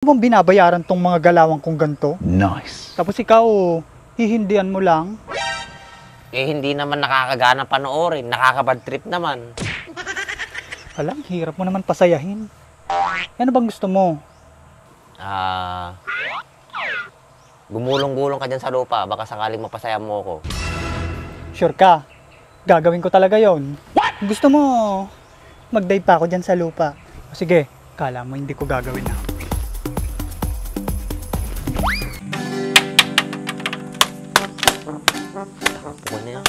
Bang binabayaran tong mga galawang kong ganto? Nice. Tapos ikaw, hihindihan mo lang? Eh, hindi naman nakakagana panoorin. Nakakabad trip naman. Alam, hirap mo naman pasayahin. Ano bang gusto mo? Gumulong-gulong ka dyan sa lupa. Baka sakaling mapasaya mo ako. Sure ka? Gagawin ko talaga yon. Gusto mo, mag-dive pa ako dyan sa lupa. O sige, kala mo hindi ko gagawin na. Buwan na yan.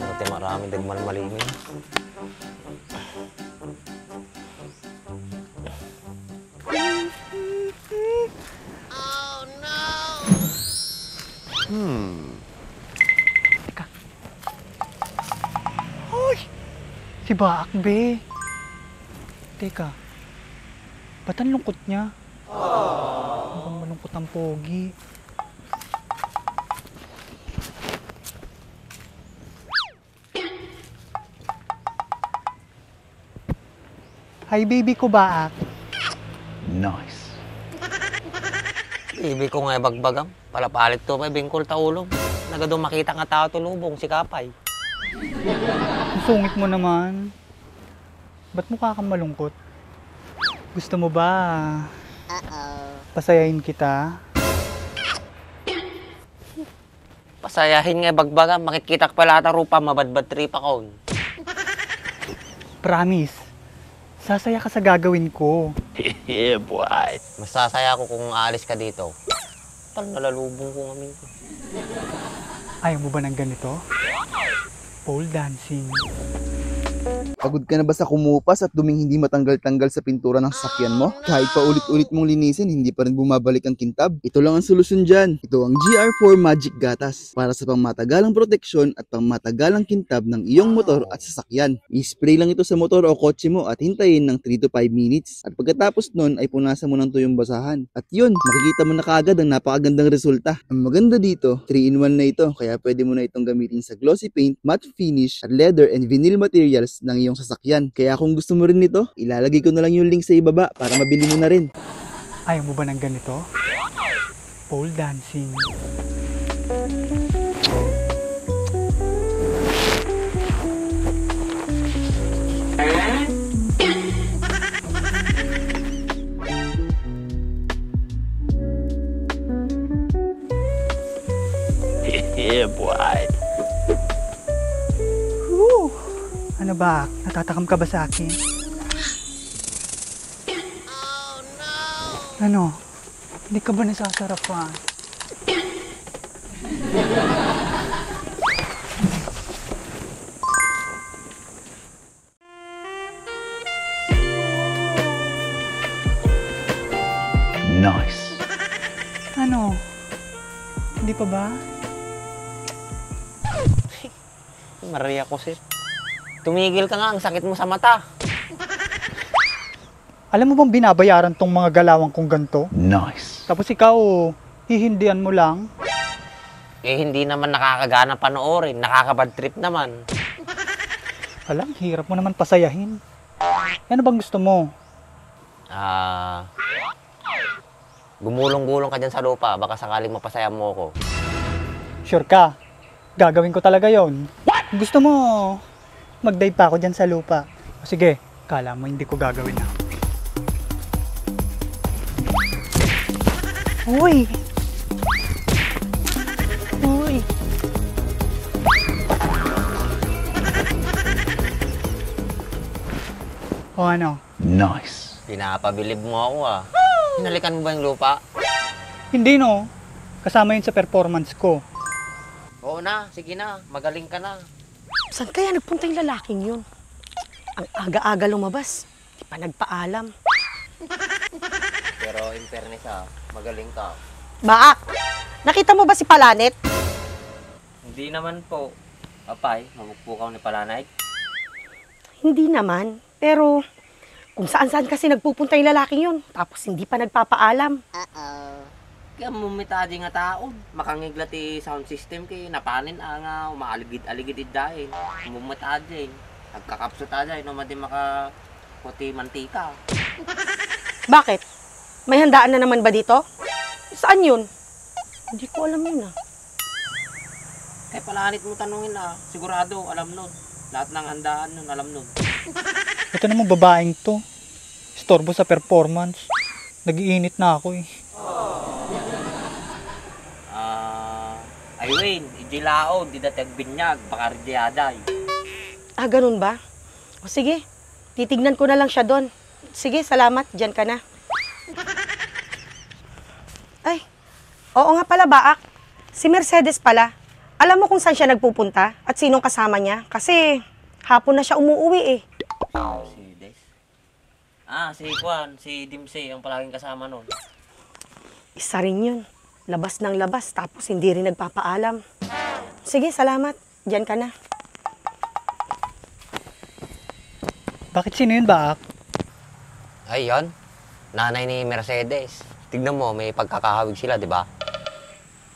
Ito marami dagmal maliming. Teka. Hoy! Si Bakbe. Teka. Ba't ang lungkot niya? Mukhang malungkot ang pogi. Hi baby ko, Baak. Nice. Ibig ko nga bagbagam. Palapalit to pa bingkol taulog. Nagadong makita nga tao tulubong si Kapay. Ang sungit mo naman. Ba't mukha kang malungkot? Gusto mo ba pasayahin kita? Pasayahin nga bagbagam. Makikita ka pala ata rupa mabadbad trip ako. Promise. Sasaya ka sa gagawin ko. Yeah, boy. Masasaya ako kung aalis ka dito. Tal nalalubong ko ngamin ko. Ayaw mo ba ng ganito? Pole dancing. Pagod ka na ba sa kumupas at duming hindi matanggal-tanggal sa pintura ng sasakyan mo? Kahit pa ulit-ulit mong linisin, hindi pa rin bumabalik ang kintab? Ito lang ang solusyon dyan. Ito ang GR4 Magic Gatas para sa pangmatagalang proteksyon at pangmatagalang kintab ng iyong motor at sasakyan. I-spray lang ito sa motor o kotse mo at hintayin ng 3 to 5 minutes. At pagkatapos nun ay punasan mo ng tuyong basahan. At yun, makikita mo na kaagad ang napakagandang resulta. Ang maganda dito, 3-in-1 na ito kaya pwede mo na itong gamitin sa glossy paint, matte finish, at leather and vinyl materials ng iyong sasakyan. Kaya kung gusto mo rin nito, ilalagay ko na lang yung link sa ibaba para mabili mo na rin. Ayaw mo ba ng ganito? Pole dancing. Yeah, boy. Whew! Ano ba? Natatakam ka ba sa akin? Ano? Hindi ka ba nasasarapan? Nice. Ano? Hindi pa ba? Maria ko sis. Tumigil ka nga, ang sakit mo sa mata. Alam mo bang binabayaran tong mga galawang kong ganto? Nice. Tapos ikaw, hihindihan mo lang? Eh, hindi naman nakakagana panoorin. Nakakabad trip naman. Alam, hirap mo naman pasayahin. Ano bang gusto mo? Gumulong-gulong ka dyan sa lupa. Baka sakaling mapasaya mo ako. Sure ka? Gagawin ko talaga yon. Gusto mo, mag-dive pa ako dyan sa lupa. O sige, kala mo hindi ko gagawin na. Uy! Uy! O ano? Nice. Pinapabilib mo ako Hinalikan mo ba yung lupa? Hindi no. Kasama yun sa performance ko. Oo na, sige na. Magaling ka na. Saan kaya nagpunta yung lalaking yun? Ang aga-aga lumabas. Di pa nagpaalam. Pero in fairness magaling ka. Baak! Nakita mo ba si Palanet? Hindi naman po. Apay, magpupukaw ni Palanay. Hindi naman. Pero kung saan-saan kasi nagpupunta yung lalaking yun. Tapos hindi pa nagpapaalam. Kaya mumitadi nga taon. Makangiglati sound system kay napanin nga umaaligid-aligid dahil. Mumitadi. Nagkakapsot aja, inuman din maka puti mantika. Bakit? May handaan na naman ba dito? Saan yun? Hindi ko alam yun ah. Kaya palanit mo tanungin sigurado alam nun. Lahat ng handaan nun, alam nun. Ito namang babaeng to. Istorbo sa performance. Nagiinit na ako eh. Ay Wayne, idilaon, di datag binyag, baka ridiyaday. Ah, ganun ba? O sige, titignan ko na lang siya doon. Sige, salamat. Diyan ka na. Ay, oo nga pala, Baak. Si Mercedes pala. Alam mo kung saan siya nagpupunta at sinong kasama niya? Kasi hapon na siya umuwi eh. Si Des. Si Juan, si Dimsey, ang palaging kasama nun. Isa rin yun. Labas ng labas, tapos hindi rin nagpapaalam. Sige, salamat. Diyan ka na. Bakit sino yun, Baak? Ay, yun. Nanay ni Mercedes. Tignan mo, may pagkakahawig sila, di ba?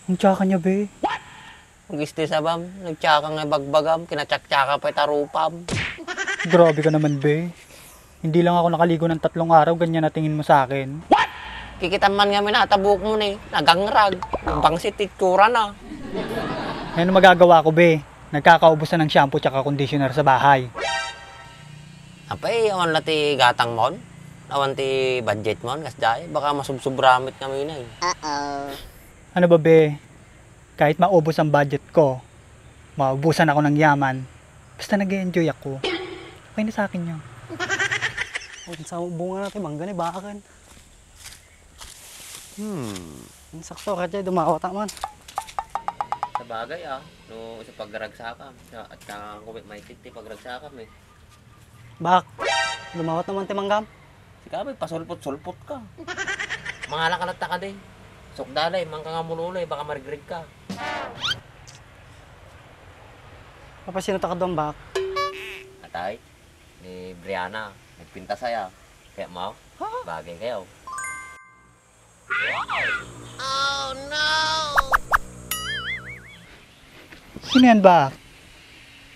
Ang tsaka niya, be. Mag-isti sa bam, nagtsaka nga bagbagam, kinatsak-tsaka pa itarupam. Grabe ka naman, be. Hindi lang ako nakaligo ng 3 araw, ganyan na tingin mo sa akin. Kikitan man nga minatabuk mo na nagangrag. Bangsit itsura na. Ngayon magagawa ko, be. Nagkakaubusan ng shampoo tsaka conditioner sa bahay. Apay, awan lati gatang mon. Awan ti budget mon, kasday. Baka masubsubramit kami na eh. Ano ba, be? Kahit maubos ang budget ko, maubusan ako ng yaman, basta nag-enjoy ako. Okay na sa akin yun. Sa bunga natin, mangga ni bakakan. Ang sakto ka dyan, dumawata man. Sa bagay no sa pagragsakam. At saka kumit may titi pagragsakam eh. Bak, dumawat naman timanggam. Si Kabay, pasulpot-sulpot ka. Mga nakalata ka din. Sukdalay, mangka nga mululay, baka marigrig ka. Papasino ta ka doon, Bak? Atay, ni Brianna, nagpinta saya. Kaya mo, bagay kayo. Sino yan, Baak?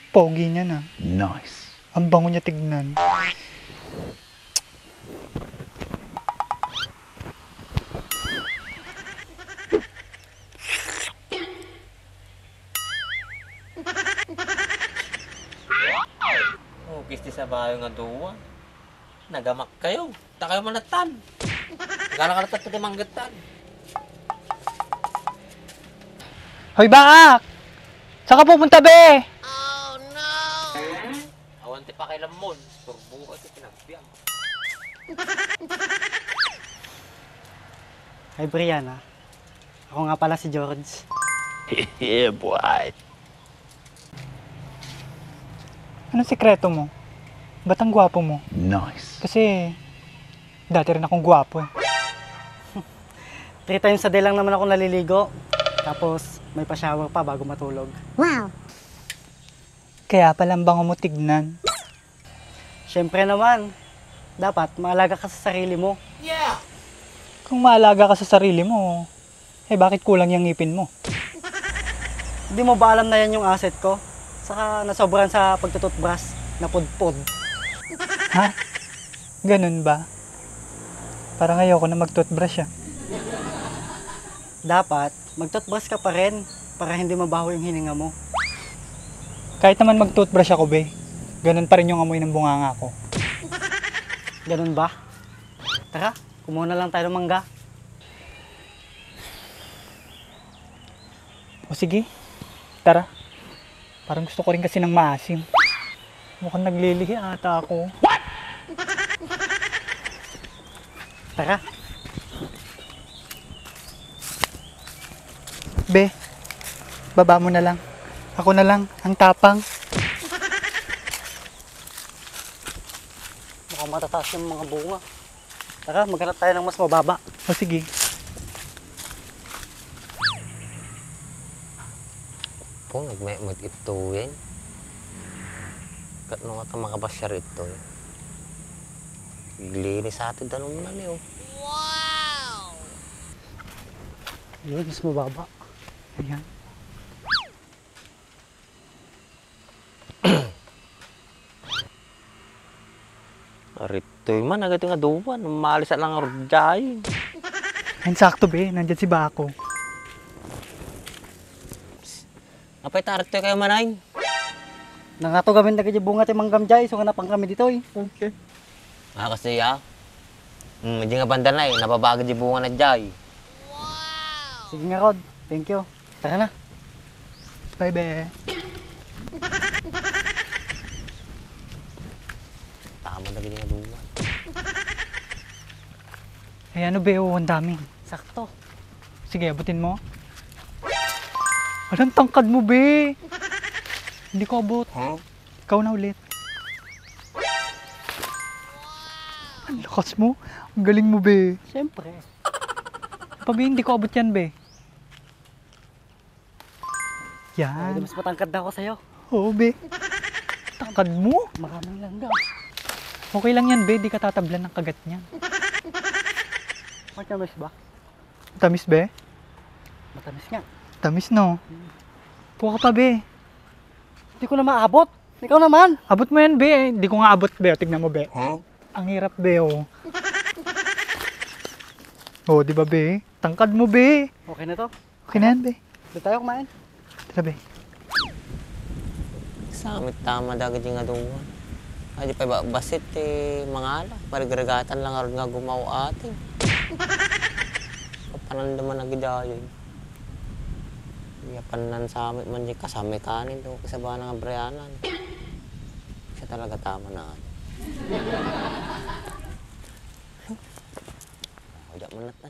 Pogi niya na. Nice. Ang bango niya tignan. Oh, kisti sa bayo nga duwa. Nagamak kayo. Ta kayo manatan. Gala-galatat pati manggatan. Hoy, Baak! Saan ka pupunta, be? Awan ti pakilam mo. Turbo ka ti pinagbiang. Ay, Brianna. Ako nga pala si George. Yeah, boy. Anong sikreto mo? Ba't ang gwapo mo? Nice. Kasi, dati rin akong gwapo eh. 3 times a day lang naman ako naliligo. Tapos, may pa-shower pa bago matulog. Kaya palang bango mo tignan. Siyempre naman, dapat maalaga ka sa sarili mo. Kung maalaga ka sa sarili mo, eh bakit kulang yung ngipin mo? Hindi mo ba alam na yan yung asset ko? Saka nasobran sa pagtututbrush na pudpud. Ha? Ganun ba? Parang ayoko na mag-toothbrush ah. Dapat, magtutbrush ka pa rin para hindi mabaho yung hininga mo. Kahit naman mag-toothbrush ako, be, ganun pa rin yung amoy ng bunganga ko. Ganun ba? Tara, kumuha na lang tayo ng mangga. O sige, tara. Parang gusto ko rin kasi ng maasim. Mukhang naglilihi ata ako. Tara. Be, baba mo na lang. Ako na lang, ang tapang. Mukhang matataas yung mga bunga. Tara, maghanap tayo ng mas mababa. O sige. Po, nagmemot ito yan. Kat nung ata makabasyar ito. Glinis sa atin, tanong mo na niyo. Yun, mas mababa. Ayan. Karito man, agad nga duwan. Malis lang ang rudyayin. Ayun, sakto be, nandyan si Bako. Apay tarito kayo manay. Nangato gamin na kaya bunga ti manggam jay, so nga napang kami dito eh. Okay. Kasi hindi nga banda na napabagad yung bunga na jay. Sige nga Rod, thank you. Tara na. Bye be. Tama na ganyan nga duwan. Ay ano be, ang dami. Sakto. Sige, abutin mo. Alang tangkad mo be. Hindi ko abot. Ikaw na ulit. Ang lakas mo. Ang galing mo be. Siyempre. Pabi, hindi ko abot yan be. Ay, Yan. mas matangkad na ako sa'yo. Oo be. Tangkad mo. Maraming langgam. Okay lang yan be, di ka tatablan ng kagat niyan. Matamis ba? Tamis be? Matamis nga. Tamis no. Puha ka pa be. Hindi ko na maabot. Ikaw naman. Abot mo yan be. Hindi ko nga abot be. Tignan mo be. Ang hirap be oh. Oh, di ba be? Tangkad mo be. Okay na to. Okay na yan be. Doon tayo kumain. Tara be. Samit tama dagad yung nga duwan. Ay di pa basit mga ala. Parigaragatan lang aron nga gumawa atin. Kapanandaman na gidayoy. Yapan sa amin man di kasama kanin do kasaba nga Brianan. Siya talaga tama na. Udah manat na.